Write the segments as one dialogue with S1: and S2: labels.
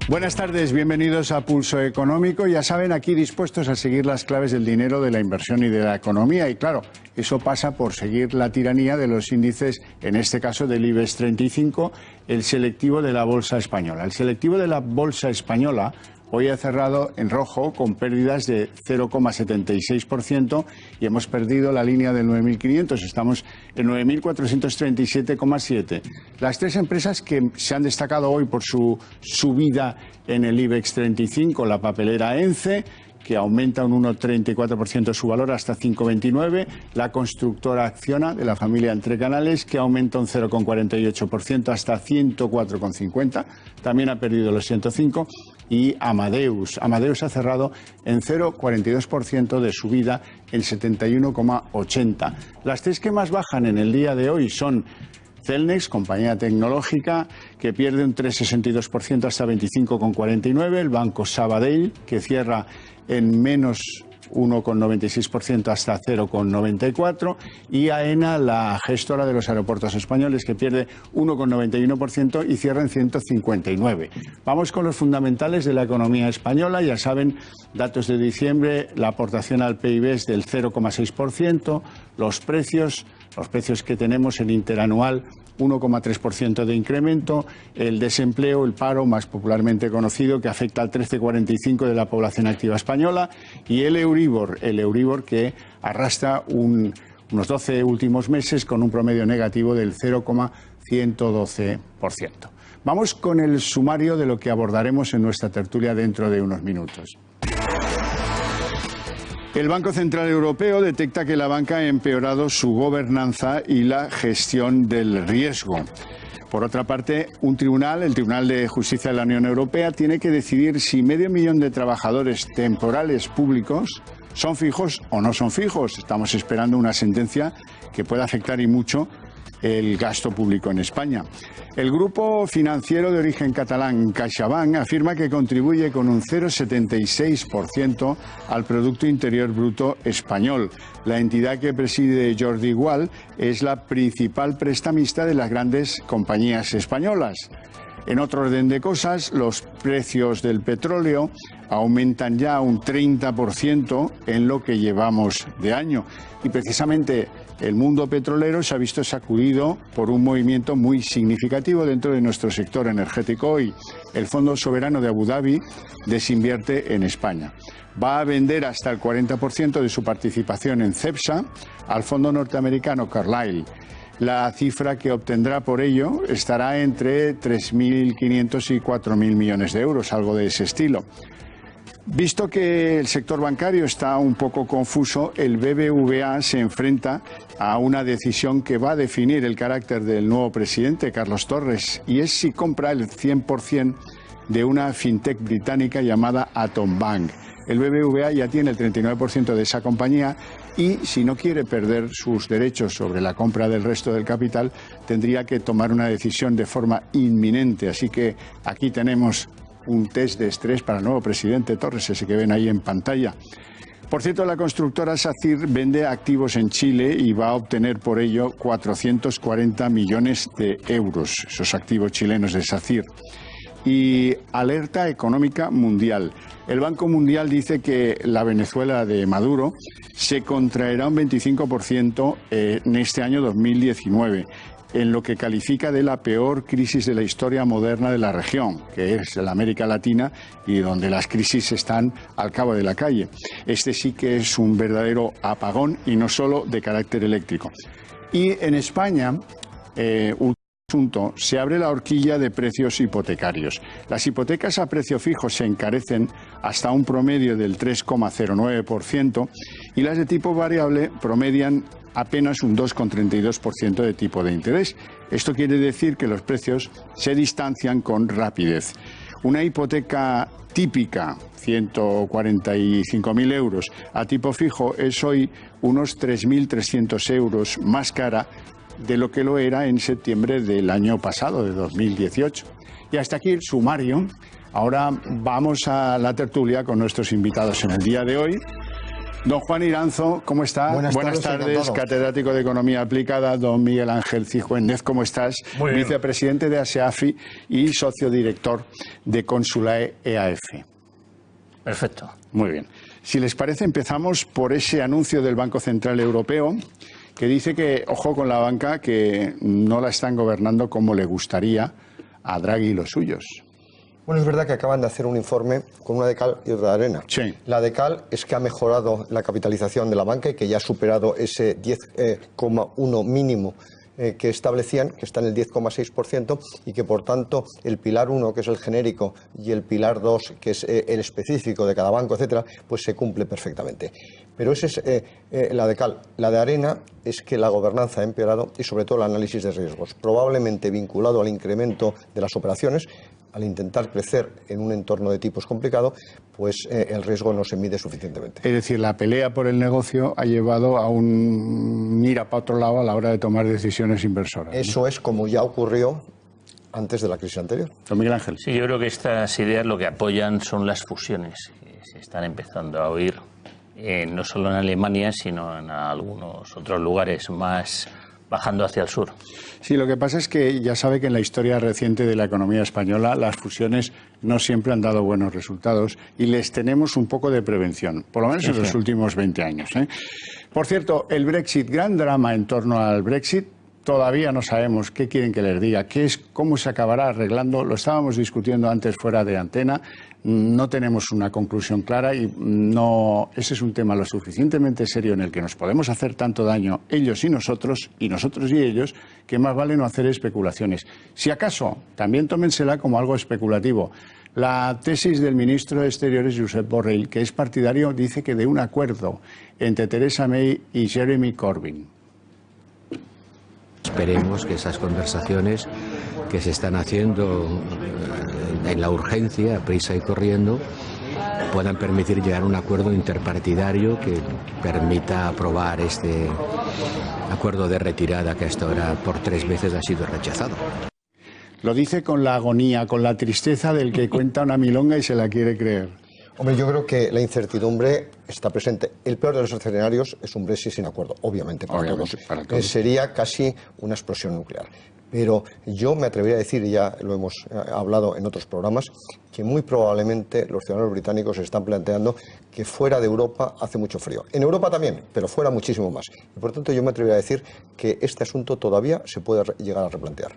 S1: Buenas tardes, bienvenidos a Pulso Económico. Ya saben, aquí dispuestos a seguir las claves del dinero, de la inversión y de la economía. Y claro, eso pasa por seguir la tiranía de los índices, en este caso del IBEX 35, el selectivo de la Bolsa Española. El selectivo de la Bolsa Española hoy ha cerrado en rojo con pérdidas de 0,76% y hemos perdido la línea del 9.500. Estamos en 9.437,7. Las tres empresas que se han destacado hoy por su subida en el IBEX 35, la papelera ENCE, que aumenta un 1,34% su valor hasta 5,29. La constructora Acciona, de la familia Entre Canales, que aumenta un 0,48% hasta 104,50. También ha perdido los 105. Y Amadeus. Amadeus ha cerrado en 0,42% de subida en 71,80. Las tres que más bajan en el día de hoy son Celnex, compañía tecnológica, que pierde un 3,62% hasta 25,49. El Banco Sabadell, que cierra en menos 1,96% hasta 0,94. Y AENA, la gestora de los aeropuertos españoles, que pierde 1,91% y cierra en 159. Vamos con los fundamentales de la economía española. Ya saben, datos de diciembre, la aportación al PIB es del 0,6%. Los precios que tenemos en interanual, 1,3% de incremento, el desempleo, el paro más popularmente conocido, que afecta al 13,45% de la población activa española, y el Euribor que arrastra unos 12 últimos meses con un promedio negativo del 0,112%. Vamos con el sumario de lo que abordaremos en nuestra tertulia dentro de unos minutos. El Banco Central Europeo detecta que la banca ha empeorado su gobernanza y la gestión del riesgo. Por otra parte, el Tribunal de Justicia de la Unión Europea, tiene que decidir si 500.000 de trabajadores temporales públicos son fijos o no son fijos. Estamos esperando una sentencia que pueda afectar y mucho el gasto público en España. El grupo financiero de origen catalán CaixaBank afirma que contribuye con un 0,76% al Producto Interior Bruto español. La entidad que preside Jordi Gual es la principal prestamista de las grandes compañías españolas. En otro orden de cosas, los precios del petróleo aumentan ya un 30% en lo que llevamos de año. Y precisamente el mundo petrolero se ha visto sacudido por un movimiento muy significativo dentro de nuestro sector energético. Hoy el Fondo Soberano de Abu Dhabi desinvierte en España. Va a vender hasta el 40% de su participación en Cepsa al fondo norteamericano Carlyle. La cifra que obtendrá por ello estará entre 3.500 y 4.000 millones de euros, algo de ese estilo. Visto que el sector bancario está un poco confuso, el BBVA se enfrenta a una decisión que va a definir el carácter del nuevo presidente, Carlos Torres, y es si compra el 100% de una fintech británica llamada Atom Bank. El BBVA ya tiene el 39% de esa compañía y, si no quiere perder sus derechos sobre la compra del resto del capital, tendría que tomar una decisión de forma inminente. Así que aquí tenemos un test de estrés para el nuevo presidente Torres, ese que ven ahí en pantalla. Por cierto, la constructora SACIR vende activos en Chile y va a obtener por ello 440 millones de euros, esos activos chilenos de SACIR. Y alerta económica mundial. El Banco Mundial dice que la Venezuela de Maduro se contraerá un 25% en este año 2019, en lo que califica de la peor crisis de la historia moderna de la región, que es la América Latina y donde las crisis están al cabo de la calle. Este sí que es un verdadero apagón y no solo de carácter eléctrico. Y en España, se abre la horquilla de precios hipotecarios. Las hipotecas a precio fijo se encarecen hasta un promedio del 3,09% y las de tipo variable promedian apenas un 2,32% de tipo de interés. Esto quiere decir que los precios se distancian con rapidez. Una hipoteca típica, 145.000 euros, a tipo fijo es hoy unos 3.300 euros más cara de lo que lo era en septiembre del año pasado, de 2018. Y hasta aquí el sumario. Ahora vamos a la tertulia con nuestros invitados en el día de hoy. Don Juan Iranzo, ¿cómo está? Buenas tardes, catedrático de Economía Aplicada. Don Miguel Ángel Cijuéndez, ¿cómo estás?
S2: Muy bien.
S1: Vicepresidente de ASEAFI y socio director de Consulae EAF.
S2: Perfecto.
S1: Muy bien. Si les parece, empezamos por ese anuncio del Banco Central Europeo que dice que, ojo con la banca, que no la están gobernando como le gustaría a Draghi y los suyos.
S3: Bueno, es verdad que acaban de hacer un informe con una de cal y otra de arena.
S1: Sí.
S3: La de cal es que ha mejorado la capitalización de la banca y que ya ha superado ese 10,1 mínimo que establecían, que está en el 10,6%, y que por tanto el pilar 1, que es el genérico, y el pilar 2, que es el específico de cada banco, etcétera, pues se cumple perfectamente. Pero esa es la de cal. La de arena es que la gobernanza ha empeorado y sobre todo el análisis de riesgos, probablemente vinculado al incremento de las operaciones. Al intentar crecer en un entorno de tipos complicado, pues el riesgo no se mide suficientemente.
S1: Es decir, la pelea por el negocio ha llevado a un mira para otro lado a la hora de tomar decisiones inversoras, ¿no?
S3: Eso es como ya ocurrió antes de la crisis anterior.
S1: Don Miguel Ángel.
S2: Sí, yo creo que estas ideas lo que apoyan son las fusiones que se están empezando a oír, no solo en Alemania, sino en algunos otros lugares más bajando hacia el sur.
S1: Sí, lo que pasa es que ya sabe que en la historia reciente de la economía española las fusiones no siempre han dado buenos resultados y les tenemos un poco de prevención, por lo menos en los últimos 20 años, ¿eh? Por cierto, el Brexit, gran drama en torno al Brexit. Todavía no sabemos qué quieren que les diga, qué es, cómo se acabará arreglando. Lo estábamos discutiendo antes fuera de antena. No tenemos una conclusión clara y ese es un tema lo suficientemente serio en el que nos podemos hacer tanto daño ellos y nosotros y ellos, que más vale no hacer especulaciones. Si acaso, también tómensela como algo especulativo. La tesis del ministro de Exteriores, Josep Borrell, que es partidario, dice que de un acuerdo entre Theresa May y Jeremy Corbyn.
S4: Esperemos que esas conversaciones que se están haciendo en la urgencia, prisa y corriendo, puedan permitir llegar a un acuerdo interpartidario que permita aprobar este acuerdo de retirada que hasta ahora por 3 veces ha sido rechazado.
S1: Lo dice con la agonía, con la tristeza del que cuenta una milonga y se la quiere creer.
S3: Hombre, yo creo que la incertidumbre está presente. El peor de los escenarios es un Brexit sin acuerdo, obviamente para todos. Sería casi una explosión nuclear. Pero yo me atrevería a decir, y ya lo hemos hablado en otros programas, que muy probablemente los ciudadanos británicos se están planteando que fuera de Europa hace mucho frío. En Europa también, pero fuera muchísimo más. Y por tanto yo me atrevería a decir que este asunto todavía se puede llegar a replantear.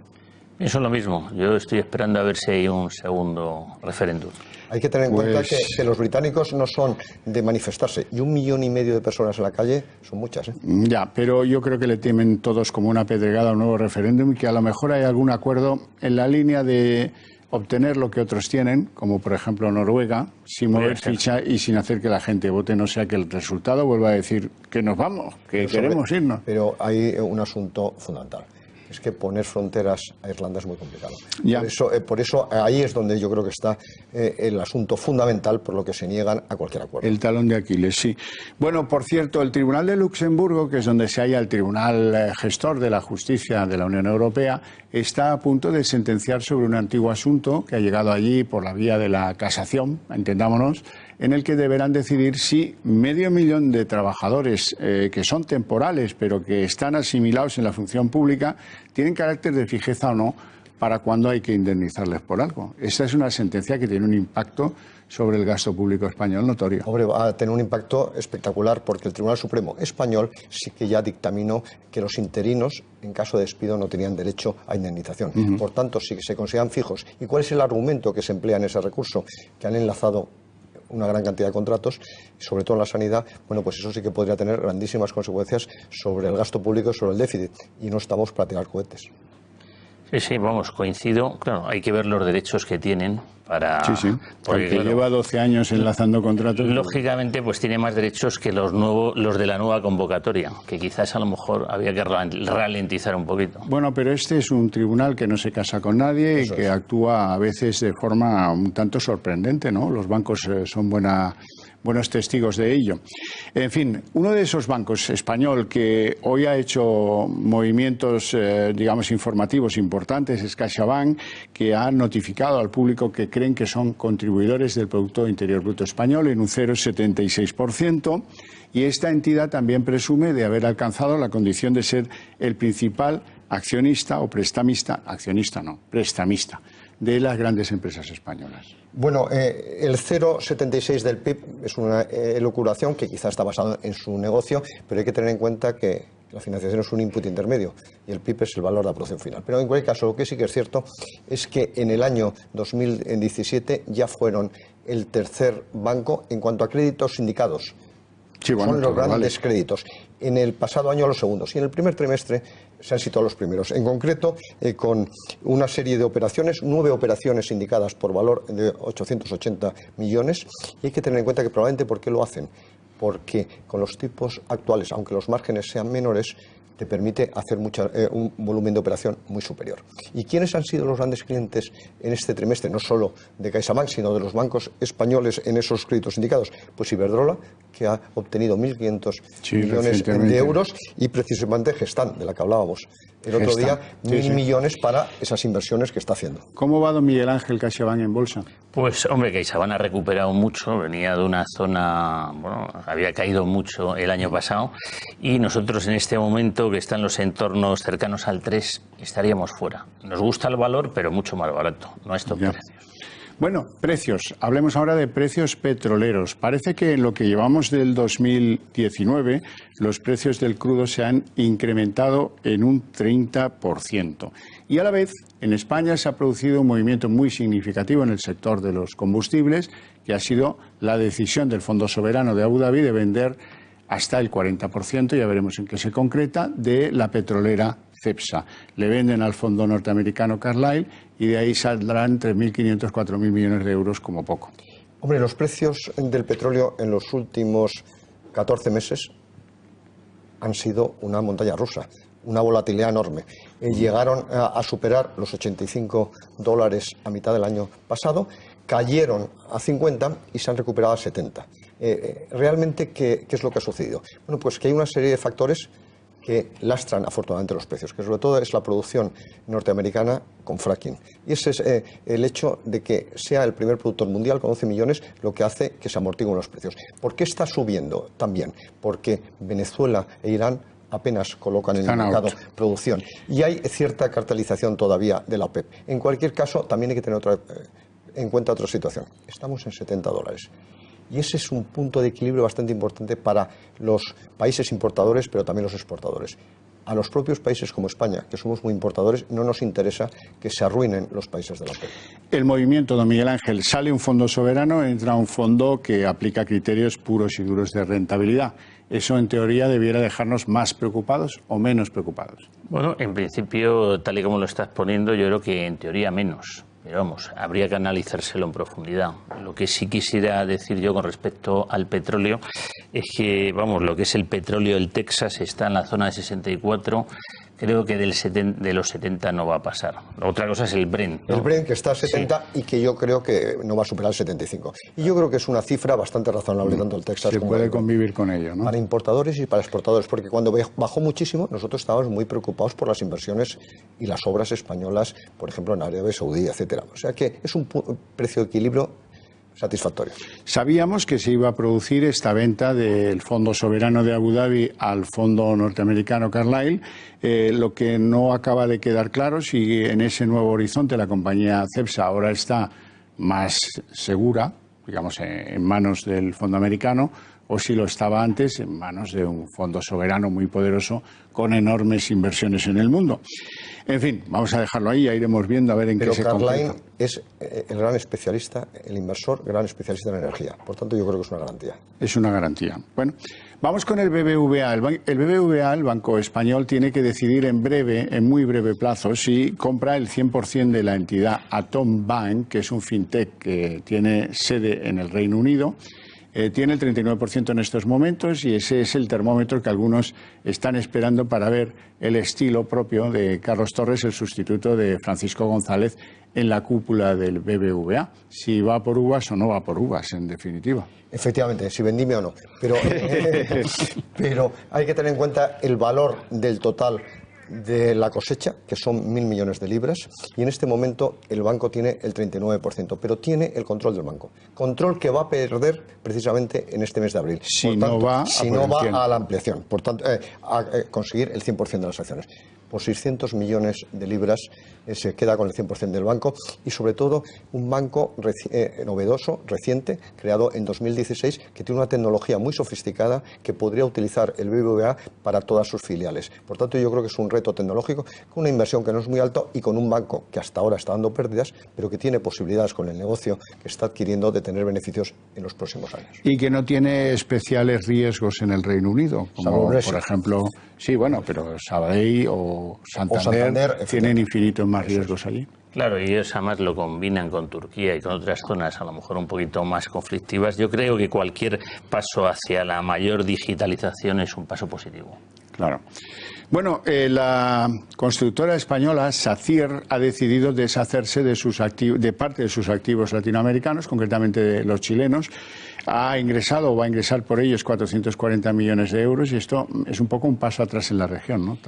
S2: Eso es lo mismo. Yo estoy esperando a ver si hay un segundo referéndum.
S3: Hay que tener en cuenta que los británicos no son de manifestarse. Y 1,5 millones de personas en la calle son muchas, ¿eh?
S1: Ya, pero yo creo que le temen todos como una pedregada a un nuevo referéndum y que a lo mejor hay algún acuerdo en la línea de obtener lo que otros tienen, como por ejemplo Noruega, sin mover ficha y sin hacer que la gente vote, no sea que el resultado vuelva a decir que nos vamos, que queremos irnos.
S3: Pero hay un asunto fundamental. Es que poner fronteras a Irlanda es muy complicado.
S1: Ya.
S3: Por eso ahí es donde yo creo que está el asunto fundamental por lo que se niegan a cualquier acuerdo.
S1: El talón de Aquiles, sí. Bueno, por cierto, el Tribunal de Luxemburgo, que es donde se halla el Tribunal Gestor de la Justicia de la Unión Europea, está a punto de sentenciar sobre un antiguo asunto que ha llegado allí por la vía de la casación, entendámonos, en el que deberán decidir si 500.000 de trabajadores que son temporales pero que están asimilados en la función pública tienen carácter de fijeza o no para cuando hay que indemnizarles por algo. Esta es una sentencia que tiene un impacto sobre el gasto público español notorio.
S3: Hombre, va a tener un impacto espectacular porque el Tribunal Supremo español sí que ya dictaminó que los interinos, en caso de despido, no tenían derecho a indemnización. Por tanto, sí que se consideran fijos. ¿Y cuál es el argumento que se emplea en ese recurso? Que han enlazado una gran cantidad de contratos, sobre todo en la sanidad. Bueno, pues eso sí que podría tener grandísimas consecuencias sobre el gasto público y sobre el déficit. Y no estamos para tirar cohetes.
S2: Sí, vamos, coincido. Claro, hay que ver los derechos que tienen para...
S1: Sí, porque claro, lleva 12 años enlazando contratos.
S2: Lógicamente, pues tiene más derechos que los de la nueva convocatoria, que quizás a lo mejor había que ralentizar un poquito.
S1: Bueno, pero este es un tribunal que no se casa con nadie y que actúa a veces de forma un tanto sorprendente, ¿no? Los bancos son buena buenos testigos de ello. En fin, uno de esos bancos español que hoy ha hecho movimientos, digamos, informativos importantes es CaixaBank, que ha notificado al público que creen que son contribuidores del Producto Interior Bruto español en un 0,76%, y esta entidad también presume de haber alcanzado la condición de ser el principal accionista o prestamista, prestamista de las grandes empresas españolas.
S3: Bueno, el 0,76 del PIB es una elucubración que quizás está basada en su negocio, pero hay que tener en cuenta que la financiación es un input intermedio y el PIB es el valor de la producción final. Pero en cualquier caso, lo que sí que es cierto es que en el año 2017 ya fueron el tercer banco en cuanto a créditos sindicados.
S1: Sí, bueno,
S3: son los grandes créditos. En el pasado año los segundos y en el primer trimestre se han situado los primeros. En concreto, con una serie de operaciones, 9 operaciones indicadas por valor de 880 millones. Y hay que tener en cuenta que probablemente, ¿por qué lo hacen? Porque con los tipos actuales, aunque los márgenes sean menores, te permite hacer un volumen de operación muy superior. ¿Y quiénes han sido los grandes clientes en este trimestre? No solo de CaixaBank, sino de los bancos españoles en esos créditos indicados. Pues Iberdrola, que ha obtenido 1.500 millones de euros, y precisamente Gestamp, de la que hablábamos el otro día, 1.000 millones para esas inversiones que está haciendo.
S1: ¿Cómo va, don Miguel Ángel, CaixaBank en bolsa?
S2: Pues, hombre, CaixaBank ha recuperado mucho, venía de una zona, bueno, había caído mucho el año pasado, y nosotros en este momento, que está en los entornos cercanos al 3, estaríamos fuera. Nos gusta el valor, pero mucho más barato, no a estos precios.
S1: Bueno, precios. Hablemos ahora de precios petroleros. Parece que en lo que llevamos del 2019, los precios del crudo se han incrementado en un 30%. Y a la vez, en España se ha producido un movimiento muy significativo en el sector de los combustibles, que ha sido la decisión del Fondo Soberano de Abu Dhabi de vender hasta el 40%, ya veremos en qué se concreta, de la petrolera Cepsa. Le venden al fondo norteamericano Carlyle y de ahí saldrán 3.500, 4.000 millones de euros como poco.
S3: Hombre, los precios del petróleo en los últimos 14 meses han sido una montaña rusa, una volatilidad enorme. Llegaron a superar los $85 a mitad del año pasado, cayeron a 50 y se han recuperado a 70. Realmente, ¿qué es lo que ha sucedido? Bueno, pues que hay una serie de factores que lastran afortunadamente los precios, que sobre todo es la producción norteamericana con fracking. Y ese es el hecho de que sea el primer productor mundial con 11 millones lo que hace que se amortiguen los precios. ¿Por qué está subiendo también? Porque Venezuela e Irán apenas colocan en el mercado producción. Y hay cierta cartelización todavía de la OPEP. En cualquier caso, también hay que tener en cuenta otra situación. Estamos en $70. Y ese es un punto de equilibrio bastante importante para los países importadores, pero también los exportadores. A los propios países como España, que somos muy importadores, no nos interesa que se arruinen los países de la OPEP.
S1: El movimiento, don Miguel Ángel, sale un fondo soberano, entra un fondo que aplica criterios puros y duros de rentabilidad. ¿Eso, en teoría, debiera dejarnos más preocupados o menos preocupados?
S2: Bueno, en principio, tal y como lo estás poniendo, yo creo que en teoría menos. Pero vamos, habría que analizárselo en profundidad. Lo que sí quisiera decir yo con respecto al petróleo es que, vamos, lo que es el petróleo del Texas está en la zona de 64. Creo que de los 70 no va a pasar. Otra cosa es el Brent, ¿no?
S3: El Brent, que está a 70, sí, y que yo creo que no va a superar el 75. Y yo creo que es una cifra bastante razonable, tanto el Texas como el Brent.
S1: Se puede convivir con ello, ¿no?
S3: Para importadores y para exportadores, porque cuando bajó muchísimo, nosotros estábamos muy preocupados por las inversiones y las obras españolas, por ejemplo, en Arabia Saudí, etcétera. O sea que es un precio de equilibrio satisfactorio.
S1: Sabíamos que se iba a producir esta venta del Fondo Soberano de Abu Dhabi al fondo norteamericano Carlyle. Lo que no acaba de quedar claro si en ese nuevo horizonte la compañía Cepsa ahora está más segura, digamos, en manos del fondo americano, o si lo estaba antes en manos de un fondo soberano muy poderoso con enormes inversiones en el mundo. En fin, vamos a dejarlo ahí, ya iremos viendo a ver en qué se concreta.
S3: Pero Carlyle es el gran especialista, el inversor gran especialista en energía. Por tanto, yo creo que es una garantía.
S1: Es una garantía. Bueno, vamos con el BBVA. El BBVA, el Banco Español, tiene que decidir en muy breve plazo, si compra el 100% de la entidad Atom Bank, que es un fintech que tiene sede en el Reino Unido. Tiene el 39% en estos momentos y ese es el termómetro que algunos están esperando para ver el estilo propio de Carlos Torres, el sustituto de Francisco González, en la cúpula del BBVA. Si va por uvas o no va por uvas, en definitiva.
S3: Efectivamente, si vendime o no. Pero hay que tener en cuenta el valor del total de la cosecha, que son 1.000 millones de libras, y en este momento el banco tiene el 39%, pero tiene el control del banco. Control que va a perder precisamente en este mes de abril.
S1: Si no va
S3: a la ampliación, por tanto, a conseguir el 100% de las acciones. Por 600 millones de libras se queda con el 100% del banco, y sobre todo un banco novedoso, reciente, creado en 2016, que tiene una tecnología muy sofisticada que podría utilizar el BBVA para todas sus filiales. Por tanto, yo creo que es un reto tecnológico con una inversión que no es muy alta y con un banco que hasta ahora está dando pérdidas, pero que tiene posibilidades con el negocio que está adquiriendo de tener beneficios en los próximos años.
S1: Y que no tiene especiales riesgos en el Reino Unido, como por ejemplo, sí, bueno, pero Sabadell o Santander tienen infinitos más riesgos allí.
S2: Claro, y ellos además lo combinan con Turquía y con otras zonas a lo mejor un poquito más conflictivas. Yo creo que cualquier paso hacia la mayor digitalización es un paso positivo.
S1: Claro. Bueno, la constructora española SACIR ha decidido deshacerse de parte de sus activos latinoamericanos, concretamente de los chilenos. Ha ingresado o va a ingresar por ellos 440 millones de euros y esto es un poco un paso atrás en la región, ¿no?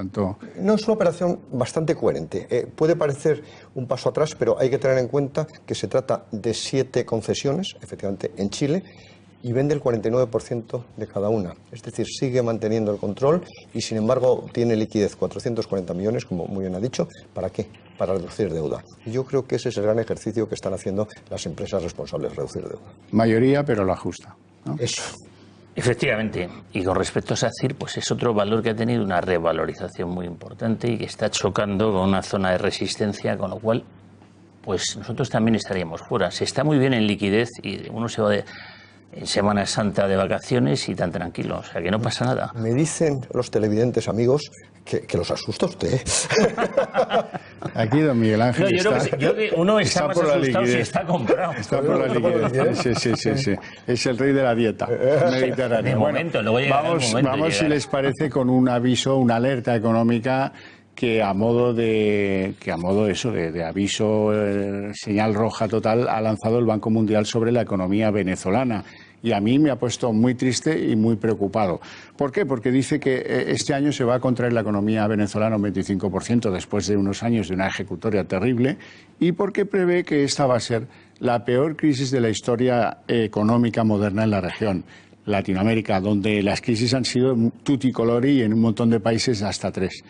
S3: No, es una operación bastante coherente. Puede parecer un paso atrás, pero hay que tener en cuenta que se trata de 7 concesiones, efectivamente, en Chile, y vende el 49% de cada una. Es decir, sigue manteniendo el control y, sin embargo, tiene liquidez, 440 millones, como muy bien ha dicho. ¿Para qué? Para reducir deuda. Y yo creo que ese es el gran ejercicio que están haciendo las empresas responsables, reducir deuda.
S1: Mayoría, pero la justa, ¿no?
S3: Eso.
S2: Efectivamente. Y con respecto a SACIR, pues es otro valor que ha tenido una revalorización muy importante y que está chocando con una zona de resistencia, con lo cual, pues nosotros también estaríamos fuera. Se está muy bien en liquidez y uno se va en Semana Santa de vacaciones y tan tranquilo, o sea que no pasa nada.
S3: Me dicen los televidentes, amigos, que los asusta usted.
S1: Aquí don Miguel Ángel
S2: yo creo que uno está más asustado si está comprado.
S1: Está por la liquidez. Sí. Es el rey de la dieta mediterránea.
S2: De momento, luego llegará el momento.
S1: Vamos, si les parece, con un aviso, una alerta económica que a modo de aviso, señal roja total, ha lanzado el Banco Mundial sobre la economía venezolana. Y a mí me ha puesto muy triste y muy preocupado. ¿Por qué? Porque dice que este año se va a contraer la economía venezolana un 25% después de unos años de una ejecutoria terrible, y porque prevé que esta va a ser la peor crisis de la historia económica moderna en la región. Latinoamérica, donde las crisis han sido tutti colori y en un montón de países hasta 3.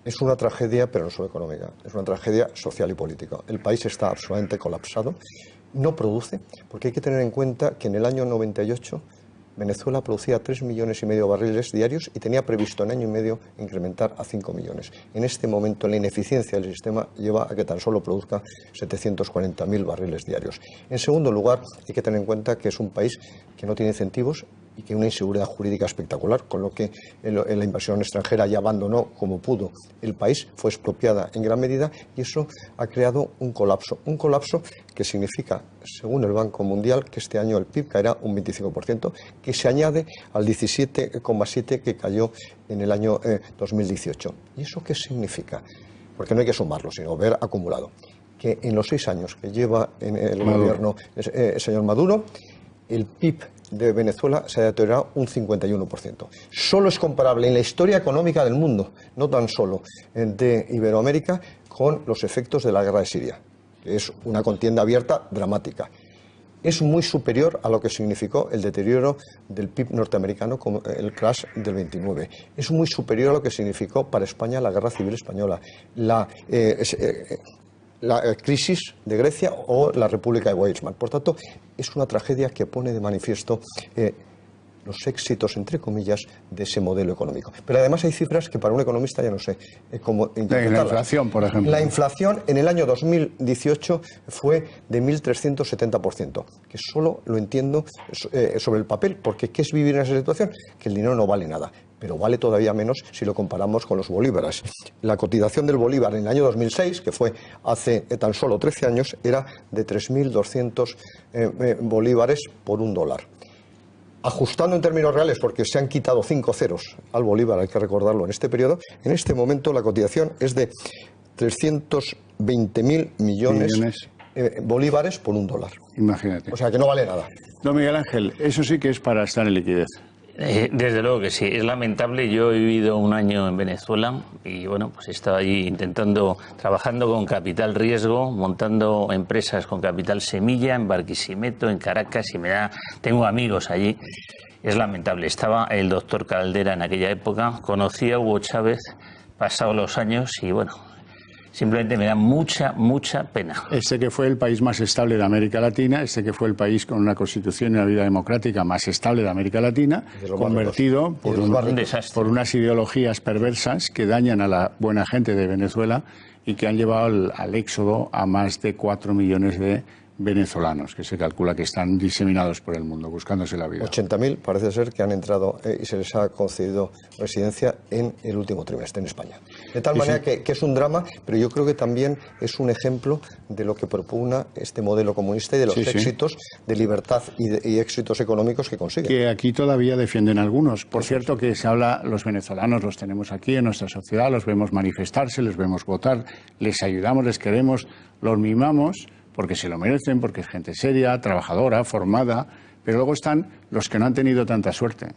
S3: Es una tragedia, pero no solo económica, es una tragedia social y política. El país está absolutamente colapsado, no produce, porque hay que tener en cuenta que en el año 98 Venezuela producía 3,5 millones de barriles diarios y tenía previsto en año y medio incrementar a 5 millones. En este momento la ineficiencia del sistema lleva a que tan solo produzca 740.000 barriles diarios. En segundo lugar, hay que tener en cuenta que es un país que no tiene incentivos y que una inseguridad jurídica espectacular, con lo que la inversión extranjera ya abandonó como pudo el país, fue expropiada en gran medida y eso ha creado un colapso que significa, según el Banco Mundial, que este año el PIB caerá un 25%, que se añade al 17,7% que cayó en el año 2018. ¿Y eso qué significa? Porque no hay que sumarlo, sino ver acumulado. Que en los 6 años que lleva en el gobierno el señor Maduro, el PIB de Venezuela se ha deteriorado un 51%. Solo es comparable en la historia económica del mundo, no tan solo de Iberoamérica, con los efectos de la guerra de Siria, que es una contienda abierta dramática. Es muy superior a lo que significó el deterioro del PIB norteamericano con el crash del 29. Es muy superior a lo que significó para España la Guerra Civil Española, la crisis de Grecia o la República de Weimar. Por tanto, es una tragedia que pone de manifiesto los éxitos, entre comillas, de ese modelo económico. Pero además hay cifras que para un economista ya no sé cómo interpretarlas.
S1: La inflación, por ejemplo.
S3: La inflación en el año 2018 fue de 1.370%, que solo lo entiendo sobre el papel, porque ¿qué es vivir en esa situación? Que el dinero no vale nada, pero vale todavía menos si lo comparamos con los bolívares. La cotización del bolívar en el año 2006, que fue hace tan solo 13 años, era de 3.200 bolívares por $1. ajustando en términos reales, porque se han quitado 5 ceros al bolívar, hay que recordarlo en este periodo, en este momento la cotización es de 320.000 millones bolívares por $1.
S1: Imagínate.
S3: O sea que no vale nada.
S1: Don Miguel Ángel, eso sí que es para estar en liquidez.
S2: Desde luego que sí, es lamentable. Yo he vivido un año en Venezuela y bueno, pues he estado allí trabajando con capital riesgo, montando empresas con capital semilla en Barquisimeto, en Caracas, y tengo amigos allí. Es lamentable. Estaba el doctor Caldera en aquella época, conocí a Hugo Chávez, pasados los años, y bueno, simplemente me da mucha pena.
S1: Este que fue el país más estable de América Latina, este que fue el país con una constitución y una vida democrática más estable de América Latina, convertido por unas ideologías perversas que dañan a la buena gente de Venezuela y que han llevado al éxodo a más de 4 millones de venezolanos, que se calcula que están diseminados por el mundo, buscándose la vida.
S3: 80.000 parece ser que han entrado y se les ha concedido residencia en el último trimestre en España. De tal manera que es un drama, pero yo creo que también es un ejemplo de lo que propugna este modelo comunista y de los éxitos de libertad y éxitos económicos que consigue.
S1: Que aquí todavía defienden algunos. Por cierto, que se habla, los venezolanos los tenemos aquí en nuestra sociedad, los vemos manifestarse, les vemos votar, les ayudamos, les queremos, los mimamos, porque se lo merecen, porque es gente seria, trabajadora, formada, pero luego están los que no han tenido tanta suerte,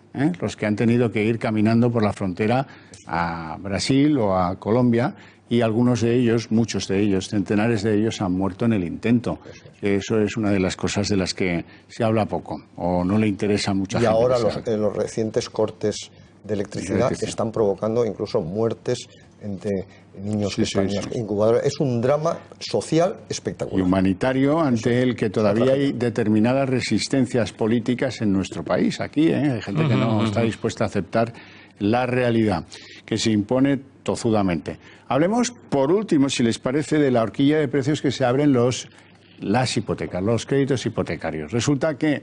S1: los que han tenido que ir caminando por la frontera a Brasil o a Colombia, y algunos de ellos, muchos de ellos, centenares de ellos han muerto en el intento. Eso es una de las cosas de las que se habla poco o no le interesa a mucha gente.
S3: Y ahora los recientes cortes de electricidad están provocando incluso muertes entre niños que están incubados. Es un drama social espectacular.
S1: Y humanitario, ante el que todavía hay determinadas resistencias políticas en nuestro país. Aquí hay gente que no está dispuesta a aceptar la realidad, que se impone tozudamente. Hablemos, por último, si les parece, de la horquilla de precios que se abren las hipotecas, los créditos hipotecarios. Resulta que,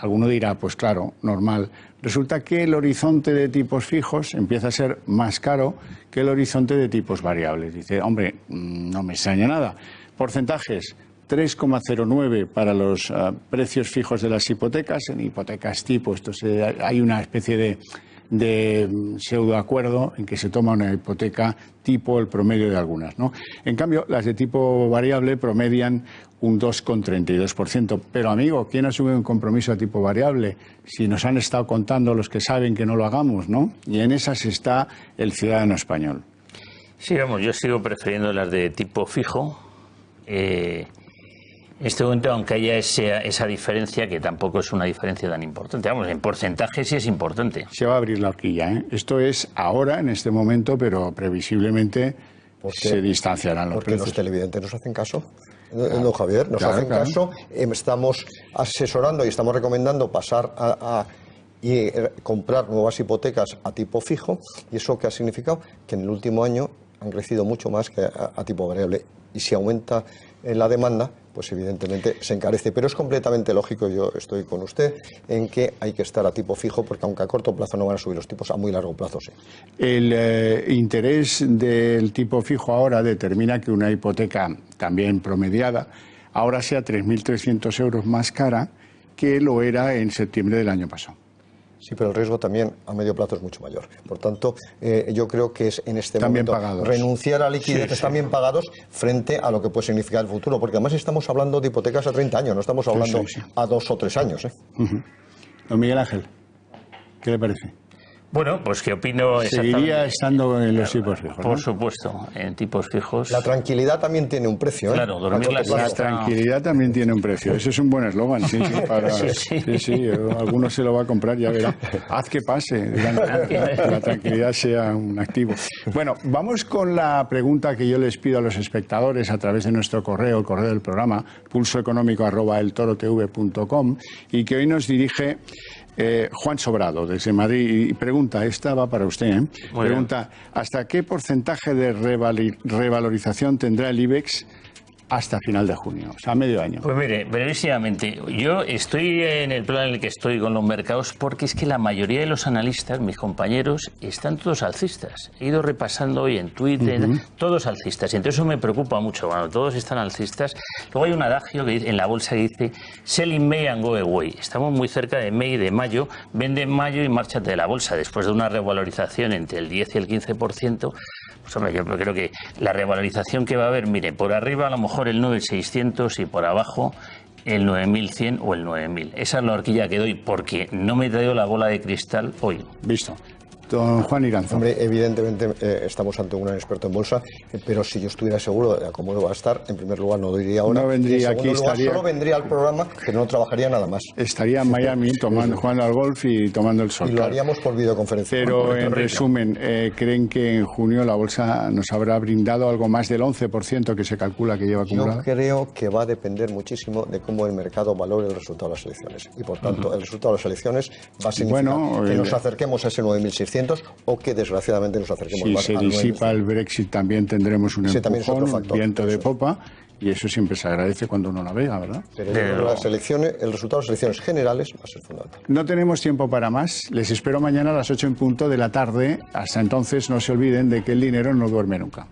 S1: alguno dirá, pues claro, normal, resulta que el horizonte de tipos fijos empieza a ser más caro que el horizonte de tipos variables. Dice, hombre, no me extraña nada. Porcentajes: 3,09 para los precios fijos de las hipotecas. En hipotecas tipo, hay una especie de pseudoacuerdo en que se toma una hipoteca tipo el promedio de algunas, ¿no? En cambio, las de tipo variable promedian un 2,32%. Pero, amigo, ¿quién asume un compromiso a tipo variable? Si nos han estado contando los que saben que no lo hagamos, ¿no? Y en esas está el ciudadano español.
S2: Sí, vamos, yo sigo prefiriendo las de tipo fijo. En este momento, aunque haya esa diferencia, que tampoco es una diferencia tan importante. Vamos, en porcentaje sí es importante.
S1: Se va a abrir la horquilla, ¿eh? Esto es ahora, en este momento, pero previsiblemente se distanciarán los precios.
S3: Porque los televidentes nos hacen caso. Don Javier, nos hacen caso. Estamos asesorando y estamos recomendando pasar y comprar nuevas hipotecas a tipo fijo. ¿Y eso qué ha significado? Que en el último año han crecido mucho más que a tipo variable. Y si aumenta la demanda, pues evidentemente se encarece. Pero es completamente lógico, yo estoy con usted, en que hay que estar a tipo fijo, porque aunque a corto plazo no van a subir los tipos, a muy largo plazo sí.
S1: El interés del tipo fijo ahora determina que una hipoteca también promediada ahora sea 3.300 euros más cara que lo era en septiembre del año pasado.
S3: Sí, pero el riesgo también a medio plazo es mucho mayor. Por tanto, yo creo que es en este
S1: también
S3: momento
S1: pagados.
S3: Renunciar a liquidez están bien pagados frente a lo que puede significar el futuro, porque además estamos hablando de hipotecas a 30 años, no estamos hablando a 2 o 3 años.
S1: Don Miguel Ángel, ¿qué le parece?
S2: Bueno, pues que opino
S1: Seguiría estando en los tipos fijos, ¿no?
S2: Por supuesto, en tipos fijos.
S3: La tranquilidad también tiene un precio, ¿eh?
S2: Claro, dormir
S1: La tranquilidad también tiene un precio. Ese es un buen eslogan. Sí, alguno se lo va a comprar, ya verá. Haz que pase, que la tranquilidad sea un activo. Bueno, vamos con la pregunta que yo les pido a los espectadores a través de nuestro correo, el correo del programa, pulsoeconómico@eltorotv.com, y que hoy nos dirige Juan Sobrado, desde Madrid, y pregunta, esta va para usted, pregunta, ¿hasta qué porcentaje de revalorización tendrá el IBEX hasta final de junio, o sea, medio año.
S2: Pues mire, brevísimamente, yo estoy en el plan en el que estoy con los mercados porque es que la mayoría de los analistas, mis compañeros, están todos alcistas. He ido repasando hoy en Twitter, todos alcistas, y entonces eso me preocupa mucho, cuando todos están alcistas. Luego hay un adagio que dice, en la bolsa que dice, sell in May and go away. Estamos muy cerca de May, de mayo, vende en mayo y márchate de la bolsa. Después de una revalorización entre el 10 y el 15%, pues hombre, yo creo que la revalorización que va a haber, mire, por arriba a lo mejor el 9.600 y por abajo el 9.100 o el 9.000. Esa es la horquilla que doy porque no me he traído la bola de cristal hoy.
S1: Visto. Don Juan Iranzo.
S3: Hombre, evidentemente estamos ante un gran experto en bolsa, pero si yo estuviera seguro de cómo va a estar, en primer lugar no lo diría ahora.
S1: No vendría aquí, estaría...
S3: Solo vendría al programa, que no trabajaría nada más.
S1: Estaría en Miami jugando al golf y tomando el sol.
S3: Y lo haríamos por videoconferencia.
S1: Pero en resumen, ¿creen que en junio la bolsa nos habrá brindado algo más del 11% que se calcula que lleva acumulado?
S3: Yo creo que va a depender muchísimo de cómo el mercado valore el resultado de las elecciones. Y por tanto, el resultado de las elecciones va a significar que nos acerquemos a ese 9.600 o que desgraciadamente nos acerquemos más
S1: a 9.000. Si se disipa el Brexit también tendremos un empujón, un viento de popa, y eso siempre se agradece cuando uno navega, ¿verdad?
S3: Pero las elecciones, el resultado de las elecciones generales va a ser fundamental.
S1: No tenemos tiempo para más. Les espero mañana a las 8 en punto de la tarde. Hasta entonces no se olviden de que el dinero no duerme nunca.